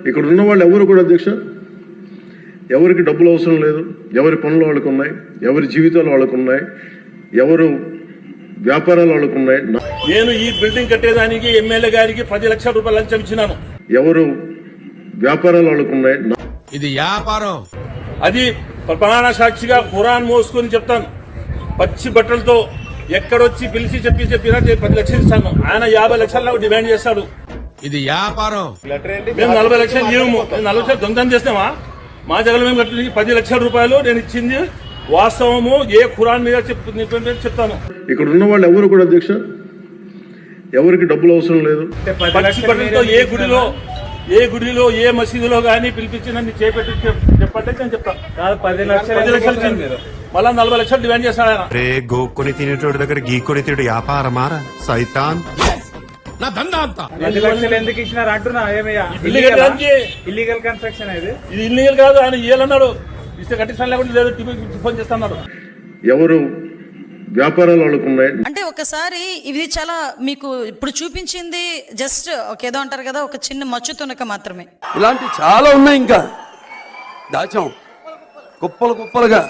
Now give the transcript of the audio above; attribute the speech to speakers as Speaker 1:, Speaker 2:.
Speaker 1: ఇక్కడ ఉన్న వాళ్ళు ఎవరు కూడా అధ్యక్ష, ఎవరికి డబ్బులు అవసరం లేదు, ఎవరి పనులు వాళ్ళకు ఉన్నాయి, ఎవరి జీవితాలు వాళ్ళకు ఉన్నాయి, ఎవరు వ్యాపారాలు వాళ్ళకు ఉన్నాయి.
Speaker 2: నేను ఈ బిల్డింగ్ కట్టేదానికి ఎమ్మెల్యే గారికి 10 లక్షల రూపాయలు లంచం ఇచ్చినాను.
Speaker 1: ఎవరు వ్యాపారాలు వాళ్ళకు ఉన్నాయి.
Speaker 3: ఇది వ్యాపారం.
Speaker 2: అది ప్రమాణ సాక్షిగా ఖురాన్ మోసుకొని చెప్తాను. పచ్చి బట్టలతో ఎక్కడొచ్చి పిలిచి చెప్పినా 10 లక్షలు ఇస్తాను. ఆయన 50 లక్షలు డిమాండ్ చేస్తాడు.
Speaker 3: ఇది వ్యాపారం.
Speaker 2: మేము 40 లక్షలు ఇవ్వము. 40 లక్షలు దొంగతనం చేస్తామా? మా జగన్ మేము కట్టిన 10 లక్షల రూపాయలు నేను ఇచ్చింది వాస్తవము. ఏ ఖురాన్ మీద చెప్తాను.
Speaker 1: ఇక్కడ ఉన్న వాళ్ళు ఎవరు కూడా అధ్యక్ష, ఎవరికి డబ్బులు అవసరం లేదు.
Speaker 2: పచ్చి బట్టలతో ఏ గుడిలో ఏ మసీదులో గానీ పిలిపించి నన్ను చేపెట్టి చెప్పండి నేను చెప్తాను. 10 లక్షలు మళ్ళా 40 లక్షలు డిమాండ్ చేస్తాడు ఆయన.
Speaker 4: రే గోక్కుని తినేటోడి దగ్గర గీక్కొని తినేడు వ్యాపారమారా సైతాన్.
Speaker 3: నా దందా అంతా
Speaker 5: 10 లక్షలు ఎందుకు ఇచ్చినారు అంటున్నా? ఇల్లీగల్ కన్స్ట్రక్షన్ ఇది
Speaker 2: ఇల్లీగల్ కాదు. ఆయన ఇయ్యాలన్నాడు. ఇస్తే కట్టిస్తాను లేకుండా లేదు ఫోన్ చేస్తాడు.
Speaker 1: ఎవరు వ్యాపారాలు వాళ్ళకు ఉన్నాయి.
Speaker 6: అంటే ఒకసారి ఇది చాలా మీకు ఇప్పుడు చూపించింది జస్ట్ ఏదో అంటారు కదా, ఒక చిన్న మచ్చు తునక మాత్రమే.
Speaker 7: ఇలాంటి చాలా ఉన్నాయి, ఇంకా దాచాం కుప్పలుగా.